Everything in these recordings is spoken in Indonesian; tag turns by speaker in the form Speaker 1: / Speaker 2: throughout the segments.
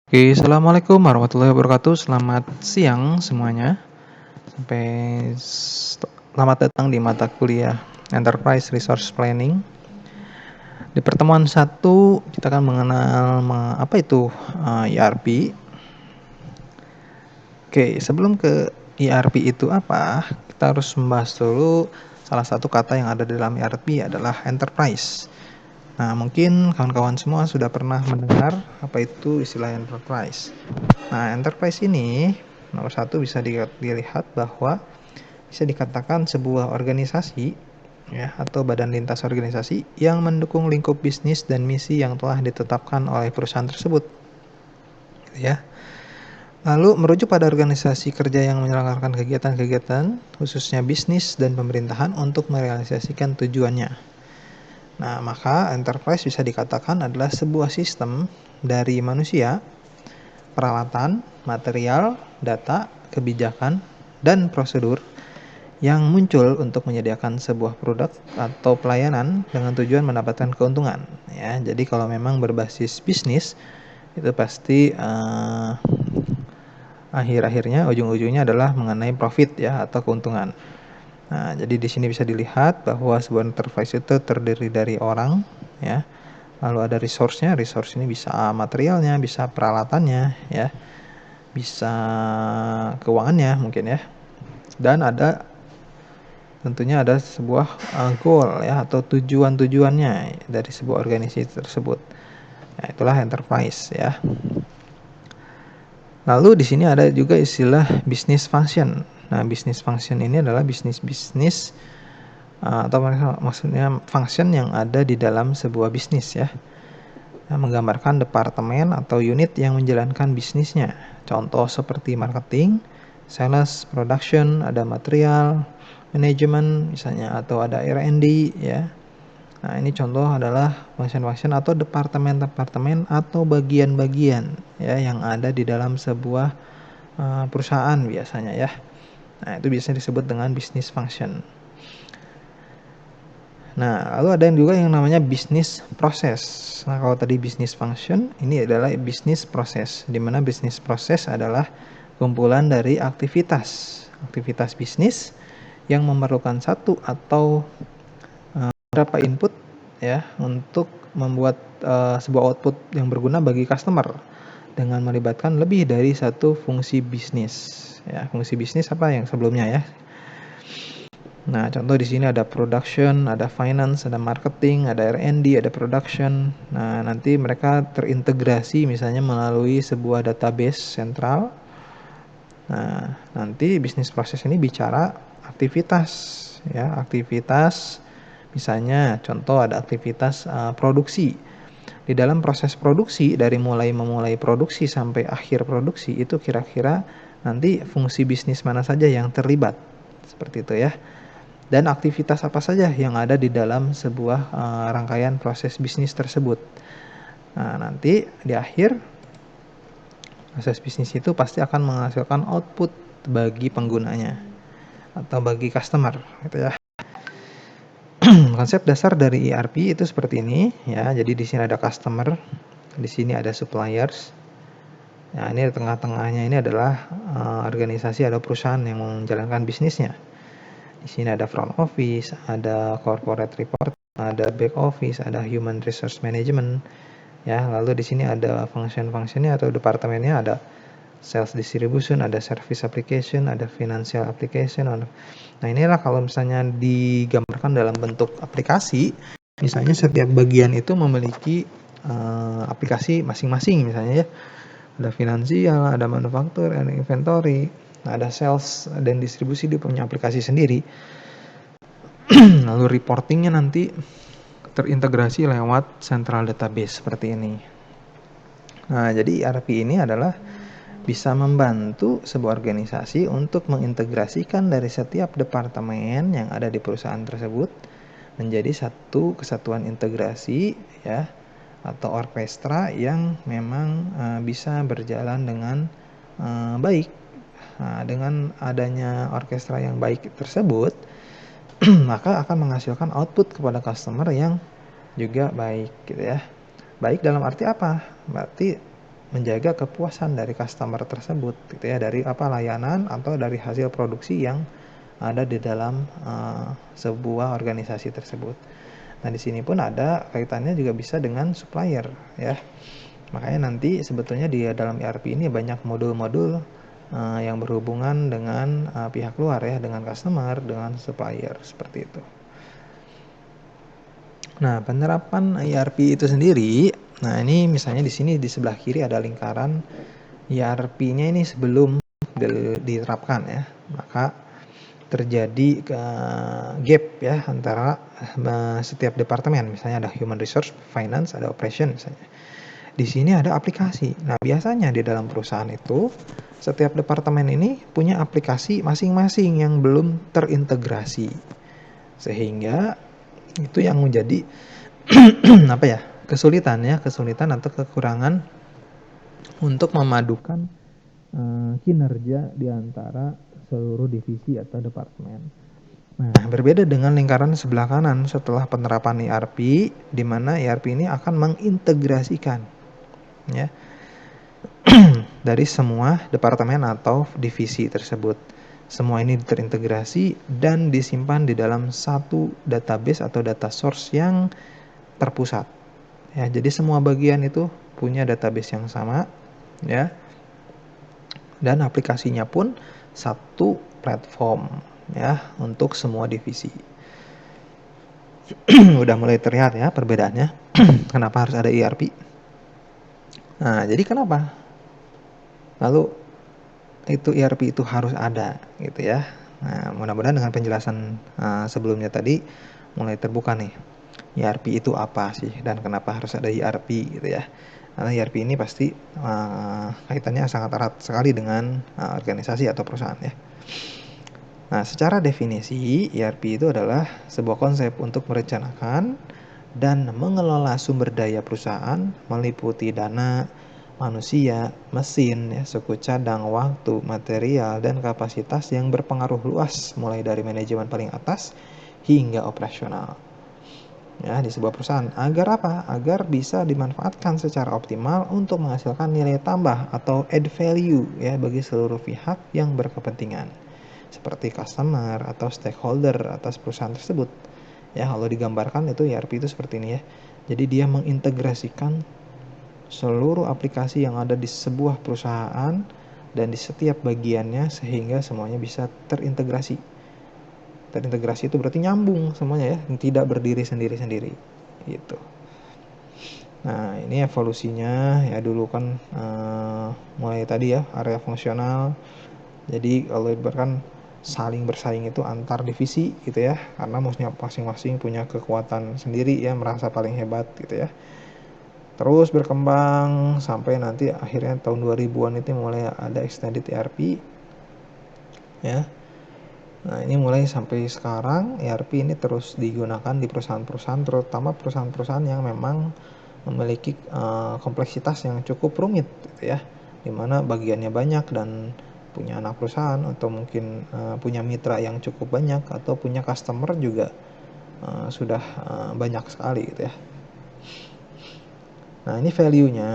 Speaker 1: Oke, assalamualaikum warahmatullahi wabarakatuh. Selamat siang semuanya. Selamat datang di mata kuliah Enterprise Resource Planning. Di pertemuan 1 kita akan mengenal apa itu ERP. Oke, sebelum ke ERP itu apa, kita harus membahas dulu salah satu kata yang ada di dalam ERP adalah enterprise. Nah, mungkin kawan-kawan semua sudah pernah mendengar apa itu istilah enterprise. Nah, enterprise ini nomor 1 bisa dilihat bahwa bisa dikatakan sebuah organisasi ya atau badan lintas organisasi yang mendukung lingkup bisnis dan misi yang telah ditetapkan oleh perusahaan tersebut. Ya. Lalu merujuk pada organisasi kerja yang menyelenggarakan kegiatan-kegiatan khususnya bisnis dan pemerintahan untuk merealisasikan tujuannya. Nah, maka enterprise bisa dikatakan adalah sebuah sistem dari manusia, peralatan, material, data, kebijakan, dan prosedur yang muncul untuk menyediakan sebuah produk atau pelayanan dengan tujuan mendapatkan keuntungan. Ya, jadi kalau memang berbasis bisnis itu pasti akhir-akhirnya ujung-ujungnya adalah mengenai profit ya atau keuntungan. Nah, jadi di sini bisa dilihat bahwa sebuah enterprise itu terdiri dari orang ya. Lalu ada resource-nya, resource ini bisa materialnya, bisa peralatannya ya. Bisa keuangannya mungkin ya. Dan tentunya ada sebuah goal ya atau tujuan-tujuannya dari sebuah organisasi tersebut. Nah, itulah enterprise ya. Lalu di sini ada juga istilah business function. Nah, business function ini adalah bisnis atau maksudnya function yang ada di dalam sebuah bisnis ya. Nah, menggambarkan departemen atau unit yang menjalankan bisnisnya. Contoh seperti marketing, sales, production, ada material, manajemen misalnya atau ada R&D ya. Nah, ini contoh adalah function-function atau departemen-departemen atau bagian-bagian ya yang ada di dalam sebuah perusahaan biasanya ya. Nah, itu biasanya disebut dengan business function. Nah, lalu ada yang juga yang namanya business process. Nah, kalau tadi business function, ini adalah business process, di mana business process adalah kumpulan dari aktivitas bisnis yang memerlukan satu atau beberapa input ya untuk membuat sebuah output yang berguna bagi customer dengan melibatkan lebih dari satu fungsi bisnis. Ya, fungsi bisnis apa yang sebelumnya ya. Nah, contoh di sini ada production, ada finance, ada marketing, ada R&D, ada production. Nah, nanti mereka terintegrasi misalnya melalui sebuah database sentral. Nah, nanti bisnis proses ini bicara aktivitas ya, aktivitas misalnya contoh ada aktivitas produksi. Di dalam proses produksi dari memulai produksi sampai akhir produksi itu kira-kira nanti fungsi bisnis mana saja yang terlibat. Seperti itu ya. Dan aktivitas apa saja yang ada di dalam sebuah rangkaian proses bisnis tersebut. Nah, nanti di akhir proses bisnis itu pasti akan menghasilkan output bagi penggunanya atau bagi customer gitu ya. Konsep dasar dari ERP itu seperti ini ya. Jadi di sini ada customer, di sini ada suppliers. Nah, ini tengah-tengahnya ini adalah organisasi atau perusahaan yang menjalankan bisnisnya. Di sini ada front office, ada corporate report, ada back office, ada human resource management. Ya, lalu di sini ada function-functionnya atau departemennya, ada sales distribution, ada service application, ada financial application. Nah, inilah kalau misalnya digambarkan dalam bentuk aplikasi, misalnya setiap bagian itu memiliki aplikasi masing-masing misalnya ya. Ada finansial, ada manufaktur, ada inventory, ada sales dan distribusi dia punya aplikasi sendiri. Lalu reportingnya nanti terintegrasi lewat central database seperti ini. Nah, jadi ERP ini adalah bisa membantu sebuah organisasi untuk mengintegrasikan dari setiap departemen yang ada di perusahaan tersebut menjadi satu kesatuan integrasi ya atau orkestra yang memang bisa berjalan dengan baik. Nah, dengan adanya orkestra yang baik tersebut maka akan menghasilkan output kepada customer yang juga baik gitu ya. Baik dalam arti apa? Berarti menjaga kepuasan dari customer tersebut gitu ya, dari layanan atau dari hasil produksi yang ada di dalam sebuah organisasi tersebut. Nah, di sini pun ada kaitannya juga bisa dengan supplier ya. Makanya nanti sebetulnya di dalam ERP ini banyak modul-modul yang berhubungan dengan pihak luar ya, dengan customer, dengan supplier seperti itu. Nah, penerapan ERP itu sendiri, nah ini misalnya di sini di sebelah kiri ada lingkaran ERP-nya ini sebelum diterapkan ya, maka terjadi gap ya antara setiap departemen. Misalnya ada human resource, finance, ada operation misalnya. Di sini ada aplikasi. Nah, biasanya di dalam perusahaan itu setiap departemen ini punya aplikasi masing-masing yang belum terintegrasi. Sehingga itu yang menjadi kesulitan atau kekurangan untuk memadukan kinerja di antara seluruh divisi atau departemen. Nah, berbeda dengan lingkaran sebelah kanan setelah penerapan ERP, di mana ERP ini akan mengintegrasikan ya dari semua departemen atau divisi tersebut. Semua ini terintegrasi dan disimpan di dalam satu database atau data source yang terpusat. Ya, jadi semua bagian itu punya database yang sama ya. Dan aplikasinya pun satu platform ya untuk semua divisi. Udah mulai terlihat ya perbedaannya. Kenapa harus ada ERP? Nah, jadi kenapa? Lalu itu ERP itu harus ada gitu ya. Nah, mudah-mudahan dengan penjelasan sebelumnya tadi mulai terbuka nih. ERP itu apa sih dan kenapa harus ada ERP gitu ya. Karena ERP ini pasti kaitannya sangat erat sekali dengan organisasi atau perusahaan ya. Nah, secara definisi ERP itu adalah sebuah konsep untuk merencanakan dan mengelola sumber daya perusahaan meliputi dana, manusia, mesin, ya, suku cadang, waktu, material, dan kapasitas yang berpengaruh luas mulai dari manajemen paling atas hingga operasional. Ya, di sebuah perusahaan agar apa? Agar bisa dimanfaatkan secara optimal untuk menghasilkan nilai tambah atau add value ya bagi seluruh pihak yang berkepentingan seperti customer atau stakeholder atas perusahaan tersebut. Ya, kalau digambarkan itu ERP itu seperti ini ya. Jadi dia mengintegrasikan seluruh aplikasi yang ada di sebuah perusahaan dan di setiap bagiannya sehingga semuanya bisa terintegrasi. Terintegrasi itu berarti nyambung semuanya ya, tidak berdiri sendiri-sendiri gitu. Nah, ini evolusinya ya, dulu kan mulai tadi ya area fungsional. Jadi kalau ibaratkan saling bersaing itu antar divisi gitu ya, karena masing-masing punya kekuatan sendiri ya, merasa paling hebat gitu ya. Terus berkembang sampai nanti akhirnya tahun 2000-an itu mulai ada extended ERP ya. Nah, ini mulai sampai sekarang ERP ini terus digunakan di perusahaan-perusahaan, terutama perusahaan-perusahaan yang memang memiliki kompleksitas yang cukup rumit gitu ya, dimana bagiannya banyak dan punya anak perusahaan atau mungkin punya mitra yang cukup banyak atau punya customer juga sudah banyak sekali gitu ya. Nah, ini value-nya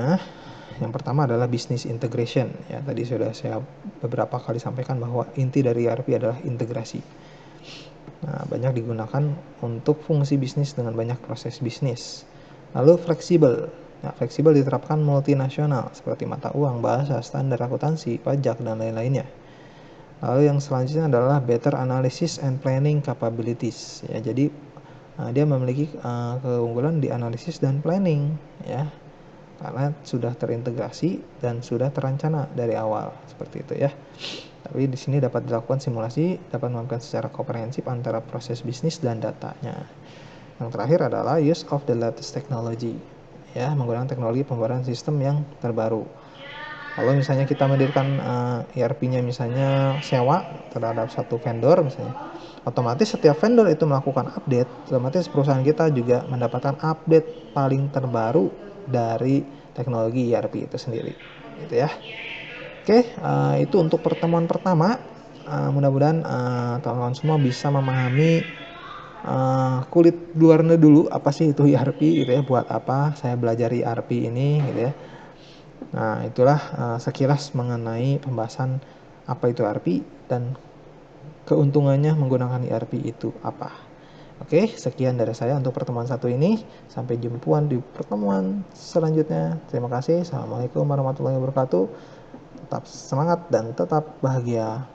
Speaker 1: yang pertama adalah business integration ya, tadi sudah saya beberapa kali sampaikan bahwa inti dari ERP adalah integrasi. Nah, banyak digunakan untuk fungsi bisnis dengan banyak proses bisnis. Lalu fleksibel. Nah, fleksibel diterapkan multinasional seperti mata uang, bahasa, standar akuntansi, pajak, dan lain-lainnya. Lalu yang selanjutnya adalah better analysis and planning capabilities. Ya, jadi dia memiliki keunggulan di analisis dan planning ya, karena sudah terintegrasi dan sudah terancana dari awal seperti itu ya. Tapi di sini dapat dilakukan simulasi, dapat melakukan secara komprehensif antara proses bisnis dan datanya. Yang terakhir adalah use of the latest technology, ya, menggunakan teknologi pembayaran sistem yang terbaru. Kalau misalnya kita mendirikan ERP-nya misalnya sewa terhadap satu vendor misalnya, otomatis setiap vendor itu melakukan update, otomatis perusahaan kita juga mendapatkan update paling terbaru dari teknologi ERP itu sendiri, gitu ya. Oke, itu untuk pertemuan pertama. Mudah-mudahan teman-teman semua bisa memahami kulit luarnya dulu apa sih itu ERP gitu ya, buat apa saya belajar ERP ini gitu ya. Nah, itulah sekilas mengenai pembahasan apa itu ERP dan keuntungannya menggunakan ERP itu apa. Oke, sekian dari saya untuk pertemuan satu ini. Sampai jumpa di pertemuan selanjutnya. Terima kasih. Assalamualaikum warahmatullahi wabarakatuh. Tetap semangat dan tetap bahagia.